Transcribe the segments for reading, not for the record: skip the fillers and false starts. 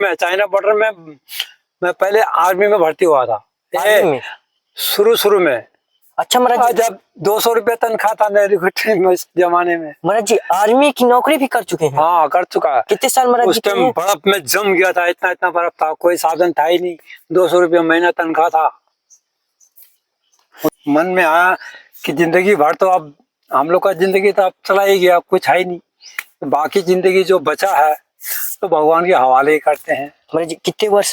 मैं China border में मैं पहले आर्मी में भर्ती हुआ था। आर्मी में? शुरू में। अच्छा महाराज जी, जब 200 रुपये तनख्वाह था नेहरू में उस जमाने में। महाराज जी आर्मी की नौकरी भी कर चुके हैं? हाँ, कर चुका है। कितने साल महाराज जी? उस टाइम बर्फ में जम गया था, इतना बर्फ था, कोई साधन था ही नहीं। 200 रुपये महीना तनख्वाह था। मन में आया कि जिंदगी भर तो अब हम लोग का जिंदगी तो अब चला ही गया, कुछ है ही नहीं। बाकी जिंदगी जो बचा है तो भगवान के हवाले ही करते हैं। महाराज जी कितने वर्ष?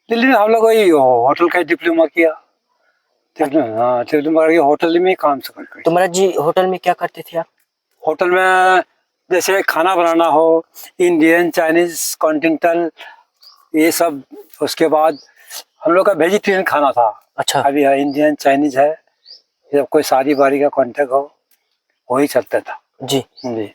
दिल्ली में हम लोग वही होटल का डिप्लोमा किया। हाँ, डिप्लोमा करके होटल में ही काम से करके। तो महाराज जी होटल में क्या करते थे आप? होटल में जैसे खाना बनाना हो, इंडियन, चाइनीज, कॉन्टिनेंटल, ये सब। उसके बाद हम लोग का वेजिटेरियन खाना था। अच्छा। अभी है इंडियन, चाइनीज है। जब कोई शादी बारी का कॉन्टेक्ट हो वही चलता था। जी जी।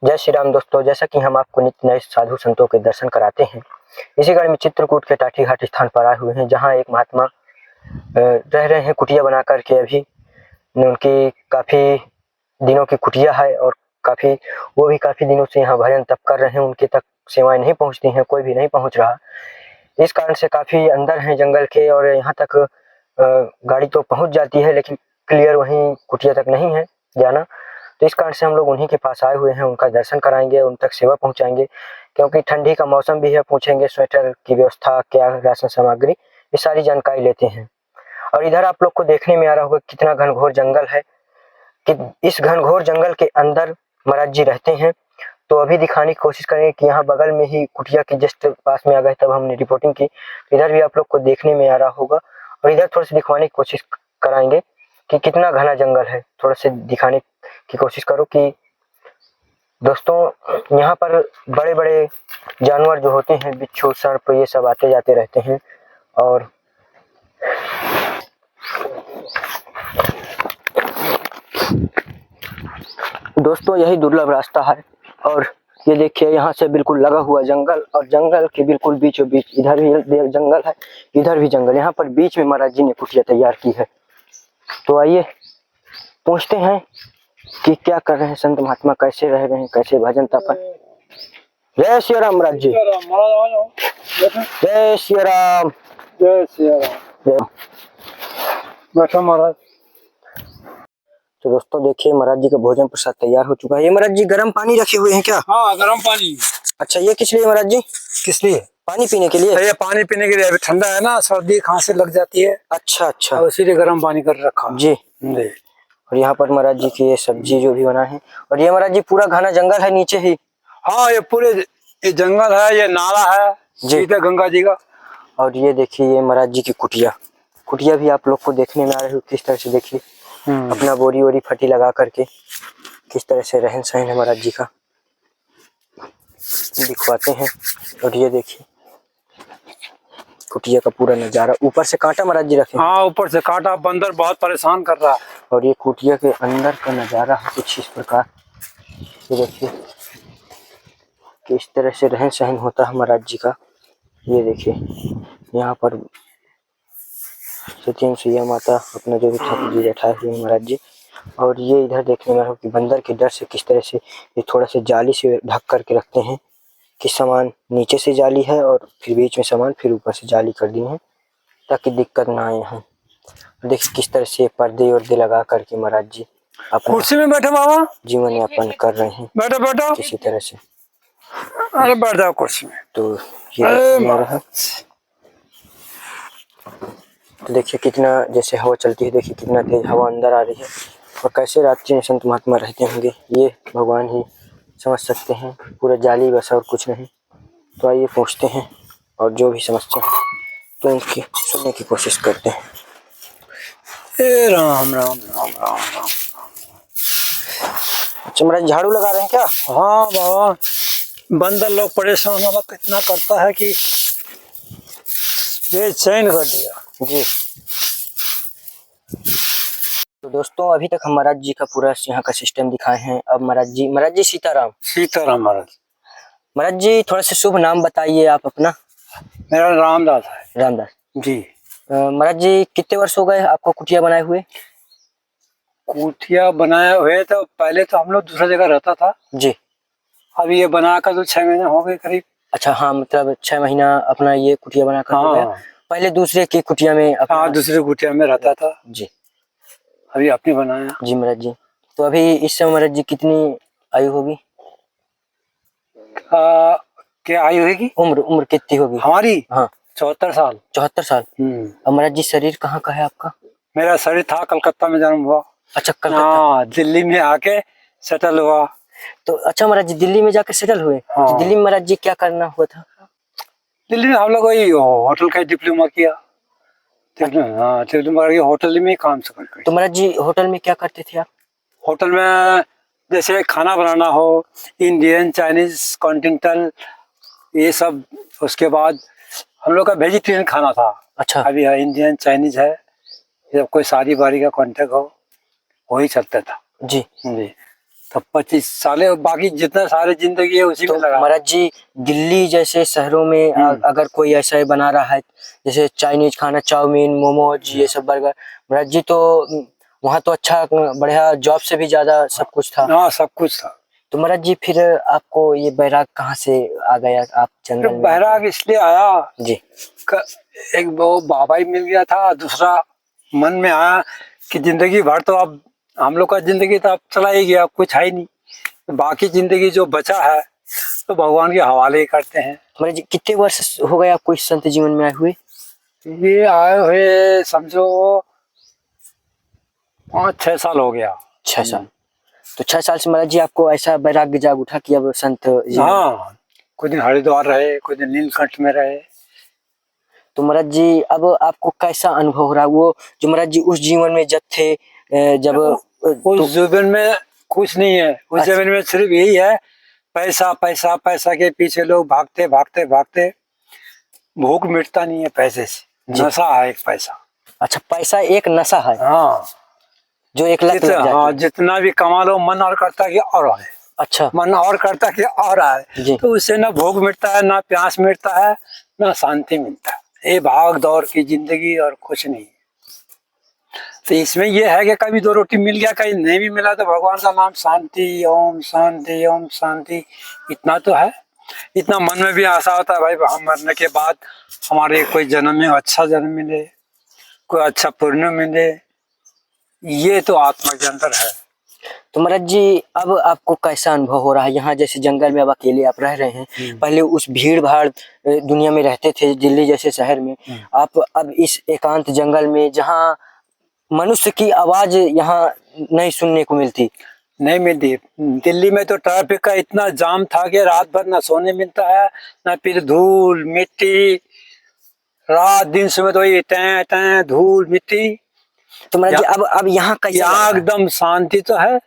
जय श्री राम दोस्तों, जैसा कि हम आपको नित्य नए साधु संतों के दर्शन कराते हैं, इसी कड़ी में चित्रकूट के टाटी घाट स्थान पर आए हुए हैं, जहां एक महात्मा रह रहे हैं कुटिया बना करके। अभी उनकी काफी दिनों की कुटिया है और वो भी काफी दिनों से यहाँ भजन तप कर रहे हैं। उनके तक सेवाएं नहीं पहुंचती हैं, कोई भी नहीं पहुंच रहा। इस कारण से काफी अंदर है जंगल के, और यहाँ तक गाड़ी तो पहुंच जाती है लेकिन क्लियर वहीं कुटिया तक नहीं है जाना। तो इस कारण से हम लोग उन्हीं के पास आए हुए हैं, उनका दर्शन कराएंगे, उन तक सेवा पहुंचाएंगे, क्योंकि ठंडी का मौसम भी है। पूछेंगे स्वेटर की व्यवस्था, क्या राशन सामग्री, ये सारी जानकारी लेते हैं। और इधर आप लोग को देखने में आ रहा होगा कितना घनघोर जंगल है, कि इस घनघोर जंगल के अंदर महाराज जी रहते हैं। तो अभी दिखाने की कोशिश करेंगे कि यहाँ बगल में ही कुटिया के जस्ट पास में आ गए, तब हमने रिपोर्टिंग की। इधर भी आप लोग को देखने में आ रहा होगा, और इधर थोड़ा सा दिखवाने की कोशिश कराएंगे कि कितना घना जंगल है। थोड़ा सा दिखाने की कोशिश करो कि दोस्तों यहाँ पर बड़े बड़े जानवर जो होते हैं, बिच्छू, सर्प, ये सब आते जाते रहते हैं। और दोस्तों यही दुर्लभ रास्ता है, और ये देखिए यहाँ से बिल्कुल लगा हुआ जंगल, और जंगल के बिल्कुल बीचों बीच इधर भी जंगल है, इधर भी जंगल। यहाँ पर बीच में महाराज जी ने कुटिया तैयार की है। तो आइए पूछते हैं कि क्या कर रहे हैं संत महात्मा, कैसे रह रहे हैं, कैसे भजन तप है। जय श्री राम महाराज जी। जय श्री राम। जय श्री राम। बैठो महाराज। तो दोस्तों देखिए महाराज जी का भोजन प्रसाद तैयार हो चुका है। ये महाराज जी गर्म पानी रखे हुए हैं क्या? हाँ, गर्म पानी। अच्छा, ये किस लिए महाराज जी? किस लिए? पानी पीने के लिए? ये पानी पीने के लिए। अभी ठंडा है ना, सर्दी खांसी लग जाती है। अच्छा अच्छा, तो इसीलिए गर्म पानी कर रखा जी। जी। और यहाँ पर महाराज जी की ये सब्जी जो भी बना है, और ये महाराज जी पूरा घना जंगल है नीचे ही। हाँ, ये पूरे ये जंगल है, ये नाला है सीधे गंगा जी का। और ये देखिए ये महाराज जी की कुटिया भी आप लोग को देखने में आ रही हो किस तरह से। देखिए अपना बोरी वोरी फटी लगा करके किस तरह से रहन सहन है महाराज जी का, दिखवाते हैं। और ये देखिए कुटिया का पूरा नजारा। ऊपर से कांटा महाराज जी रखे। हाँ, ऊपर से कांटा, बंदर बहुत परेशान कर रहा है। और ये कुटिया के अंदर का नजारा है कुछ इस प्रकार। ये देखिए किस तरह से रहन सहन होता है महाराज जी का। ये देखिए यहाँ पर सतीम सिया माता अपना जो भी ठाकुर जी बैठाए हुए हैं महाराज जी। और ये इधर देखने में कि बंदर के डर से किस तरह से ये थोड़ा से जाली से ढक करके रखते हैं, कि सामान नीचे से जाली है और फिर बीच में सामान, फिर ऊपर से जाली कर दी है ताकि दिक्कत ना आए हैं। देखिए किस तरह से पर्दे वर्दे लगा करके महाराज जी अपना कुर्सी में बैठे बाबा, जीवन यापन कर रहे हैं बैठो बैठो किसी तरह से। अरे बैठ जाओ कुर्सी में। तो ये रहा। तो देखिए कितना जैसे हवा चलती है, देखिए कितना तेज हवा अंदर आ रही है, और कैसे रात्रि में संत महात्मा रहते होंगे ये भगवान ही समझ सकते हैं। पूरा जाली बस और कुछ नहीं। तो आइए पूछते हैं, और जो भी समस्या है तो उनकी सुनने की कोशिश करते हैं। ए राम राम राम राम राम। अच्छा महाराज झाड़ू लगा रहे हैं क्या? हाँ बाबा, बंदर लोग परेशान हवा कितना करता है कि ये चेंज कर दिया। जी। तो दोस्तों अभी तक हम महाराज जी का पूरा यहाँ का सिस्टम दिखाए हैं। अब महाराज जी सीताराम। सीताराम महाराज। महाराज जी थोड़ा सा शुभ नाम बताइए आप अपना। मेरा रामदास है। रामदास जी। महाराज जी कितने वर्ष हो गए आपको कुटिया बनाए हुए? कुटिया बनाए हुए तो पहले तो हम लोग दूसरा जगह रहता था जी। अब ये बनाकर तो 6 महीने हो गए करीब। अच्छा, हाँ, मतलब 6 महीना अपना ये कुटिया बनाकर हो गया। हाँ पहले दूसरे की कुटिया में अपना... हाँ, दूसरे कुटिया में रहता था। जी। अभी अपनी बनाया। जी महाराज जी। तो अभी इस समय महाराज जी कितनी आयु होगी? क्या आयु होगी? उम्र कितनी होगी हमारी? हाँ 74 साल। 74 साल। अब महाराज जी शरीर कहाँ का है आपका? मेरा शरीर था कलकत्ता में जन्म हुआ। अच्छा, कलकत्ता। हाँ, दिल्ली में आके सेटल हुआ। तो अच्छा महाराज जी दिल्ली में जाकर सेटल हुए। हाँ। तो दिल्ली में महाराज जी क्या करना हुआ था? दिल्ली में हम लोग वही होटल का डिप्लोमा किया। हाँ, डिप्लोमा करके होटल में ही काम से करके। तो महाराज जी होटल में क्या करते थे आप? होटल में जैसे खाना बनाना हो, इंडियन, चाइनीज, कॉन्टिनेंटल, ये सब। उसके बाद हम लोग का वेजिटेरियन खाना था। अच्छा। अभी इंडियन, चाइनीज है, जब कोई शादी बारी का कांटेक्ट हो वही चलता था। जी। जी। तो 25 साल बाकी जितना सारे जिंदगी है उसी में लगा। महाराज जी दिल्ली जैसे शहरों में अगर कोई ऐसा बना रहा है जैसे चाइनीज खाना, चाउमीन, मोमोज, ये सब बर्गर, महाराज जी तो वहाँ तो अच्छा बढ़िया जॉब से भी ज्यादा सब कुछ था। हाँ, सब कुछ था। तो महाराज जी फिर आपको ये बैराग कहाँ से आ गया? आप जंगल में बैराग इसलिए आया जी, एक वो बाबा ही मिल गया था, दूसरा मन में आया कि जिंदगी भर तो अब हम लोग का जिंदगी तो अब चला ही गया, कुछ है ही नहीं, बाकी जिंदगी जो बचा है तो भगवान के हवाले ही करते हैं। महाराज जी कितने वर्ष हो गए आपको इस संत जीवन में आए हुए? ये आए हुए समझो 5-6 साल हो गया। 6 साल। तो 6 साल से महाराज जी आपको ऐसा वैराग्य जाग उठा कि अब संत जीवन... हाँ, कुछ दिन हरिद्वार रहे, कुछ दिन नीलकंठ में रहे। तो महाराज जी अब आपको कैसा अनुभव हो रहा है वो जो महाराज जी उस जीवन में जब थे, जब उस जीवन में कुछ नहीं है। उस जीवन में सिर्फ यही है, पैसा पैसा पैसा के पीछे लोग भागते भागते भागते, भूख मिटता नहीं है पैसे से, नशा है एक पैसा। अच्छा, पैसा एक नशा है। हाँ, जो एक लत लग जाती है। हाँ, जितना भी कमा लो मन और करता कि और आए। अच्छा। मन और करता कि और आए, तो उससे ना भूख मिटता है, ना प्यास मिटता है, ना शांति मिलता है। ये भाग दौड़ की जिंदगी और कुछ नहीं। तो इसमें ये है कि कभी 2 रोटी मिल गया, कहीं नहीं भी मिला तो भगवान का नाम शांति, ओम शांति, ओम शांति, इतना तो है। इतना मन में भी आशा होता है भाई हम मरने के बाद हमारे कोई जन्म में अच्छा जन्म मिले, कोई अच्छा पुण्य मिले, ये तो आत्मा के अंदर है। तो महाराज जी अब आपको कैसा अनुभव हो रहा है? यहाँ जैसे जंगल में अब अकेले आप रह रहे हैं, पहले उस भीड़ भाड़ दुनिया में रहते थे दिल्ली जैसे शहर में, आप अब इस एकांत जंगल में जहाँ मनुष्य की आवाज यहाँ नहीं सुनने को मिलती। नहीं मिलती। दिल्ली में तो ट्रैफिक का इतना जाम था कि रात भर ना सोने मिलता है, ना फिर धूल मिट्टी, रात दिन सुबह तो ये टैं टैं धूल मिट्टी। तो महाराज जी अब यहाँ कैसा? यहाँ एकदम शांति तो है,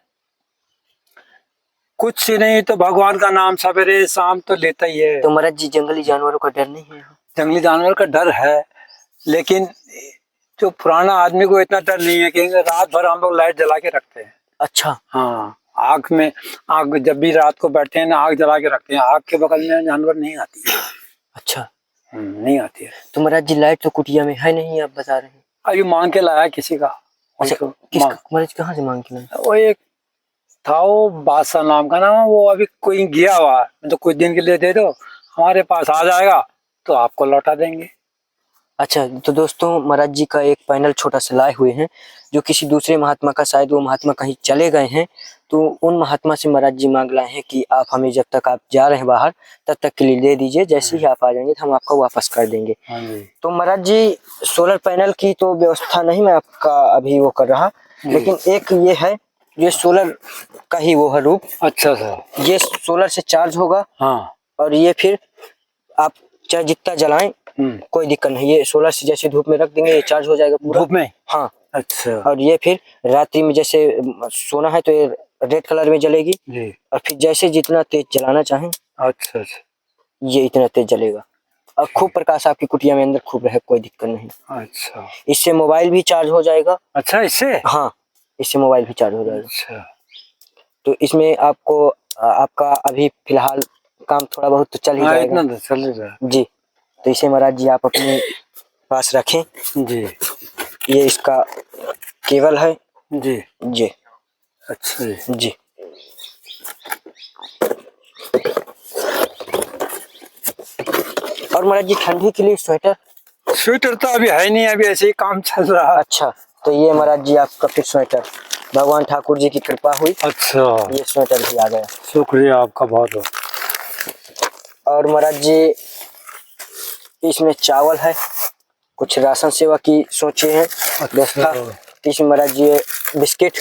कुछ नहीं, तो भगवान का नाम सवेरे शाम तो लेता ही है। तो महाराज जी जंगली जानवरों का डर नहीं है? जंगली जानवर का डर है, लेकिन जो पुराना आदमी को इतना डर नहीं है कि रात भर हम लोग लाइट जला के रखते हैं। अच्छा। हाँ, आग जब भी रात को बैठते हैं ना आग जला के रखते हैं, आग के बगल में जानवर नहीं आती है। अच्छा। नहीं आती है। तो महाराज जी लाइट तो कुटिया में है नहीं, आप बता रहे हैं? अभी मांग के लाया किसी का। अच्छा, महाराज कहाँ से मांग के लाया? वो एक था, वो बादशाह नाम का नाम, वो अभी कोई गया हुआ है, तो कुछ दिन के लिए दे दो, हमारे पास आ जाएगा तो आपको लौटा देंगे। अच्छा, तो दोस्तों महाराज जी का एक पैनल छोटा सा लाए हुए हैं जो किसी दूसरे महात्मा का, शायद वो महात्मा कहीं चले गए हैं, तो उन महात्मा से महाराज जी मांग लाए हैं कि आप हमें जब तक आप जा रहे हैं बाहर तब तक के लिए दे दीजिए, जैसे ही आप आ जाएंगे तो हम आपको वापस कर देंगे। तो महाराज जी सोलर पैनल की तो व्यवस्था नहीं मैं आपका अभी वो कर रहा, लेकिन एक ये है, ये सोलर का ही वो है रूप। अच्छा सर। ये सोलर से चार्ज होगा। हाँ। और ये फिर आप चाहे जितना जलाएं कोई दिक्कत नहीं, ये सोलर से जैसे धूप में रख देंगे ये चार्ज हो जाएगा पूरा। धूप में? हाँ। अच्छा। और ये फिर रात्रि में जैसे सोना है तो ये रेड कलर में जलेगी जी। और फिर जैसे जितना तेज जलाना चाहें, अच्छा, ये इतना तेज जलेगा। और खूब प्रकाश आपकी कुटिया में अंदर खूब रहे, कोई दिक्कत नहीं। अच्छा इससे मोबाइल भी चार्ज हो जाएगा। अच्छा, इससे? हाँ, इससे मोबाइल भी चार्ज हो जाएगा। अच्छा, तो इसमें आपको आपका अभी फिलहाल काम थोड़ा बहुत तो चल ही हाँ जाएगा। इतना तो चल ही रहा है। जी, तो इसे महाराज जी आप अपने पास रखें। जी ये इसका केबल है। जी। जी अच्छा जी। जी। और महाराज जी ठंडी के लिए स्वेटर? स्वेटर तो अभी है नहीं, अभी ऐसे ही काम चल रहा है। अच्छा, तो ये महाराज जी आपका फिर स्वेटर, भगवान ठाकुर जी की कृपा हुई, अच्छा, ये स्वेटर भी आ गया। शुक्रिया आपका बहुत बहुत। और महाराज जी इसमें चावल है, कुछ राशन सेवा की सोचे हैं व्यवस्था। इसमें महाराज जी बिस्किट।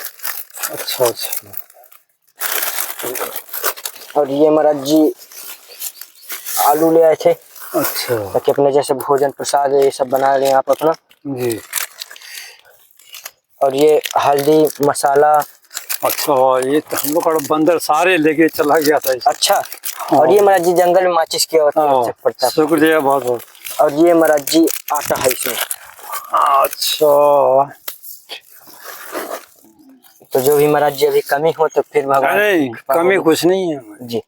अच्छा अच्छा। और ये महाराज जी आलू ले आए थे, अच्छा ताकि अपने जैसे भोजन प्रसाद ये सब बना रहे हैं आप अपना। जी। और ये हल्दी मसाला। अच्छा, ये तो हम लोग का बंदर सारे लेके चला गया था इसे। अच्छा, और ये महाराज जी जंगल में माचिस की आवश्यक पड़ता है। शुक्रिया बहुत बहुत। और ये महाराज जी आटा है इसमें। अच्छा, तो जो भी महाराज जी अभी कमी हो तो फिर भगवान नहीं कमी कुछ नहीं है जी।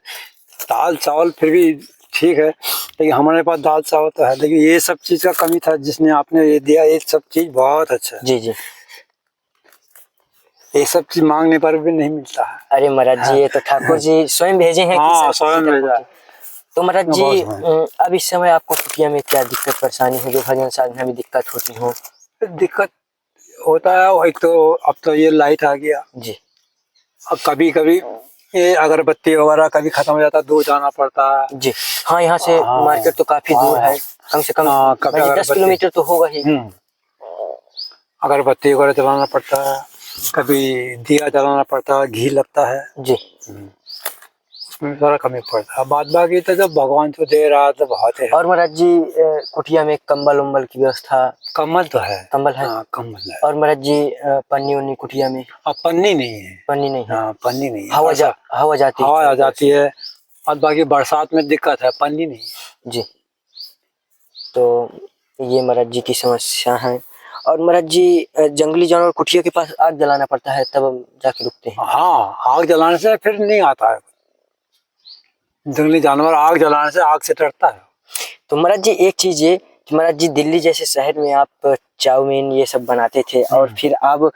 दाल चावल फिर भी ठीक है, लेकिन हमारे पास दाल चावल तो है, लेकिन ये सब चीज का कमी था, जिसने आपने ये दिया ये सब चीज बहुत अच्छा है। जी जी। ये सब चीज मांगने पर भी नहीं मिलता है। अरे महाराज जी ये तो ठाकुर जी स्वयं भेजे हैं। हाँ स्वयं भेजा। तो महाराज जी अब इस समय आपको कुटिया में क्या दिक्कत परेशानी है, जो भजन साधना में दिक्कत होती हो? दिक्कत होता है, एक तो अब तो ये लाइट आ गया जी। अब कभी कभी ये अगरबत्ती वगैरह कभी खत्म हो जाता है, दूर जाना पड़ता है। जी हाँ, यहाँ से मार्केट तो काफी दूर है, कम से कम 10 किलोमीटर तो होगा ही। अगरबत्ती वगैरह जलाना पड़ता है, कभी दिया जलाना पड़ता है, घी लगता है जी। उसमें सारा कमी पड़ता है। बाद बाकी तो जब भगवान तो दे रहा तो बहुत है। और महाराज जी कुटिया में कंबल उम्बल की व्यवस्था? कम्बल तो है। कंबल है। हाँ कम्बल है। और महाराज जी पन्नी उन्नी कुटिया में? अब पन्नी नहीं है। पन्नी नहीं है। हाँ पन्नी नहीं है। हवा जाती हवा आ जाती है, और बाकी बरसात में दिक्कत है, पन्नी नहीं है। जी। तो ये महाराज जी की समस्या है। और महाराज जी जंगली जानवर कुटिया के पास आग जलाना पड़ता है तब जाके रुकते हैं? हाँ, आग जलाने से फिर नहीं आता है। जंगली जानवर आग जलाने से आग से डरता है। तो महाराज जी एक चीज ये कि महाराज जी दिल्ली जैसे शहर में आप चाउमीन ये सब बनाते थे, और फिर आप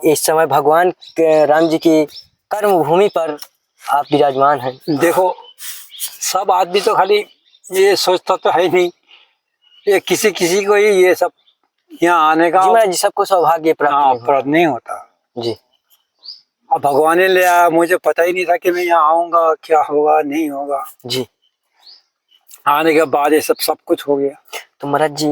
इस समय भगवान राम जी की कर्म भूमि पर आप विराजमान हैं। देखो सब आदमी तो खाली ये सोचता तो है नहीं, ये किसी किसी को ही ये सब यहाँ आने का। जी महाराज जी सबको सौभाग्य प्राप्त नहीं होता जी। अब भगवान ने ले आया, मुझे पता ही नहीं था कि मैं यहाँ आऊंगा, क्या होगा नहीं होगा। जी। आने के बाद ये सब कुछ हो गया। तो महाराज जी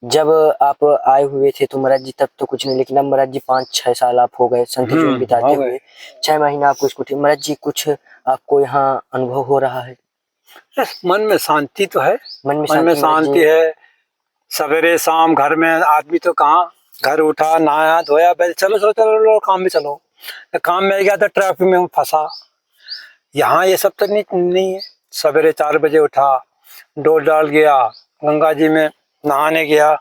जब आप आए हुए थे तो महाराज जी तब तो कुछ नहीं, लेकिन अब महाराज जी 5-6 साल आप हो गए संत जीवन बिताते हुए, 6 महीना आपको इसको महाराज जी कुछ आपको यहाँ अनुभव हो रहा है? मन में शांति तो है। मन में शांति है। सवेरे शाम घर में आदमी तो कहाँ, घर उठा नहाया धोया, चलो काम में चलो। काम में गया तो ट्रैफिक में फंसा। यहाँ ये सब तो नहीं है। सवेरे 4 बजे उठा, डोल डाल गया, गंगा जी में नहाने गया,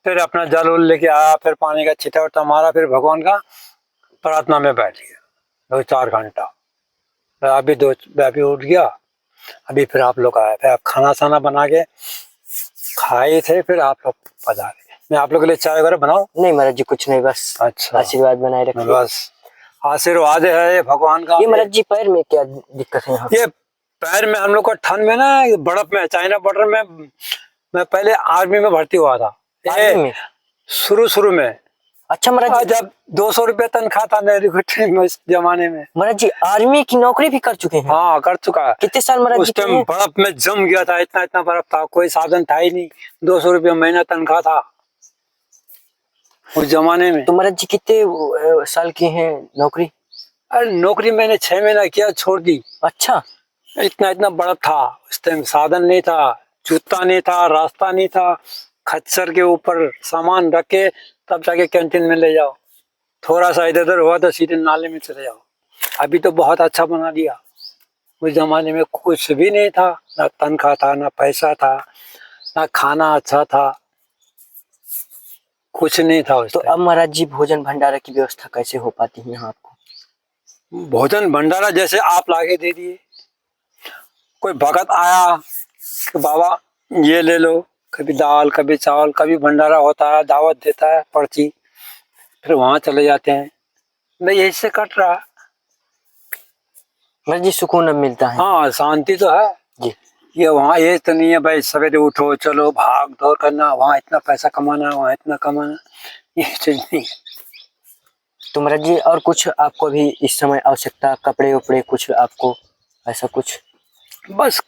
फिर अपना जल उल लेके आया, फिर पानी का छिटा उठा मारा, फिर भगवान का प्रार्थना में बैठ गया 2-4 घंटा। अभी उठ गया, अभी फिर आप लोग आए, फिर आप खाना साना बना के खाए थे, फिर आप लोग पधारे। मैं आप लोग के लिए चाय वगैरह बनाऊं? नहीं महाराज जी कुछ नहीं, बस अच्छा आशीर्वाद बनाए रखिए। बस आशीर्वाद है भगवान का। ये महाराज जी पैर में क्या दिक्कत है यहाँ? ये पैर में हम लोग को ठंड में ना, बर्फ में, चाइना बॉर्डर में, मैं पहले आर्मी में भर्ती हुआ था शुरू में। अच्छा महाराज जी, जब 200 रुपये तनख्वाह था मेरे इस जमाने में। महाराज जी आर्मी की नौकरी भी कर चुके हैं? हाँ कर चुका है। कितने साल महाराज जी? उस टाइम बर्फ में जम गया था, इतना बर्फ था, कोई साधन था ही नहीं, 200 रुपये महीना तनख्वाह था उस जमाने में। तो महाराज जी कितने साल की हैं नौकरी? अरे नौकरी मैंने 6 महीना किया, छोड़ दी। अच्छा। इतना बर्फ था उस टाइम, साधन नहीं था, जूता नहीं था, रास्ता नहीं था, खच्चर के ऊपर सामान रख के तब जाके कैंटीन में ले जाओ, थोड़ा सा इधर उधर हुआ तो सीधे नाले में चले जाओ। अभी तो बहुत अच्छा बना दिया। उस जमाने में कुछ भी नहीं था, ना तनख्वाह था, ना पैसा था, ना खाना अच्छा था, कुछ नहीं था उस तो टाइम। अब महाराज जी भोजन भंडारा की व्यवस्था कैसे हो पाती है यहाँ आपको? भोजन भंडारा जैसे आप लाके दे दिए, कोई भगत आया कि बाबा ये ले लो, कभी दाल कभी चावल, कभी भंडारा होता है, दावत देता है पर्ची, फिर वहां चले जाते हैं। मैं यही से कट रहा। महाराज जी सुकून अब मिलता है? हाँ, शांति तो है जी। ये वहाँ ये तो नहीं है भाई सवेरे उठो चलो भाग दौड़ करना, वहाँ इतना पैसा कमाना, वहाँ इतना कमाना, ये चीज नहीं है। तो महाराज जी और कुछ आपको भी इस समय आवश्यकता, कपड़े उपड़े कुछ आपको ऐसा कुछ? बस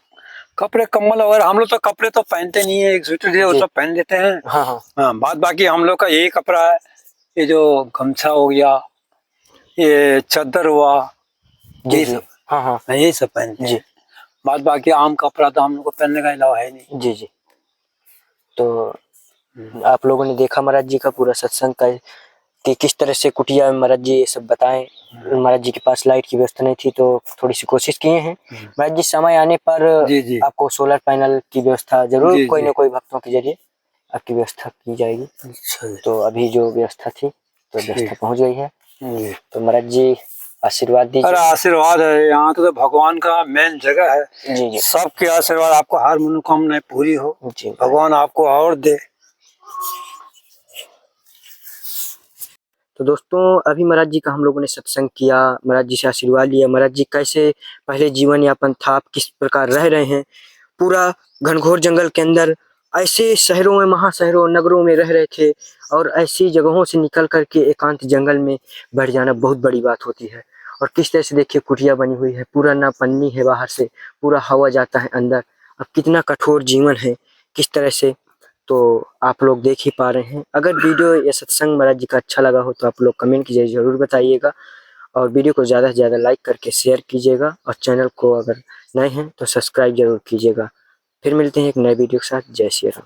कपड़े कम्बल वगैरह, हम लोग तो कपड़े तो पहनते नहीं है, एक स्वेटर वो जी। सब पहन लेते हैं। हाँ हाँ हाँ, बाद बाकी हम लोग का यही कपड़ा है, ये जो गमछा हो गया, ये चादर हुआ, जी ये जी। सब हाँ हाँ यही सब पहनते जी हैं। बाद बाकी आम कपड़ा तो हम लोग को पहनने का अलावा है नहीं। जी जी। तो आप लोगों ने देखा महाराज जी का पूरा सत्संग का कि किस तरह से कुटिया में महाराज जी ये सब बताएं। महाराज जी के पास लाइट की व्यवस्था नहीं थी तो थोड़ी सी कोशिश किए हैं। महाराज जी समय आने पर जी जी आपको सोलर पैनल की व्यवस्था जरूर जी कोई जी। न कोई भक्तों के जरिए आपकी व्यवस्था की जाएगी। अच्छा जी, तो अभी जो व्यवस्था थी तो ठीक। व्यवस्था पहुंच गई है। जी। तो महाराज जी आशीर्वाद अरे दीजिए। आशीर्वाद है, यहाँ तो भगवान का मेन जगह है। जी जी सबके आशीर्वाद, आपको हर मनोकामना पूरी हो, जी। भगवान आपको और दे। तो दोस्तों अभी महाराज जी का हम लोगों ने सत्संग किया, महाराज जी से आशीर्वाद लिया। महाराज जी कैसे पहले जीवन यापन था, आप किस प्रकार रह रहे हैं पूरा घनघोर जंगल के अंदर, ऐसे शहरों में, महाशहरों नगरों में रह रहे थे और ऐसी जगहों से निकल करके एकांत जंगल में बैठ जाना बहुत बड़ी बात होती है। और किस तरह से देखिए कुटिया बनी हुई है, पूरा ना पन्नी है बाहर से, पूरा हवा जाता है अंदर। अब कितना कठोर जीवन है किस तरह से, तो आप लोग देख ही पा रहे हैं। अगर वीडियो या सत्संग महाराज जी का अच्छा लगा हो तो आप लोग कमेंट कीजिए, जरूर बताइएगा। और वीडियो को ज़्यादा से ज़्यादा लाइक करके शेयर कीजिएगा और चैनल को अगर नए हैं तो सब्सक्राइब जरूर कीजिएगा। फिर मिलते हैं एक नए वीडियो के साथ। जय श्री राम।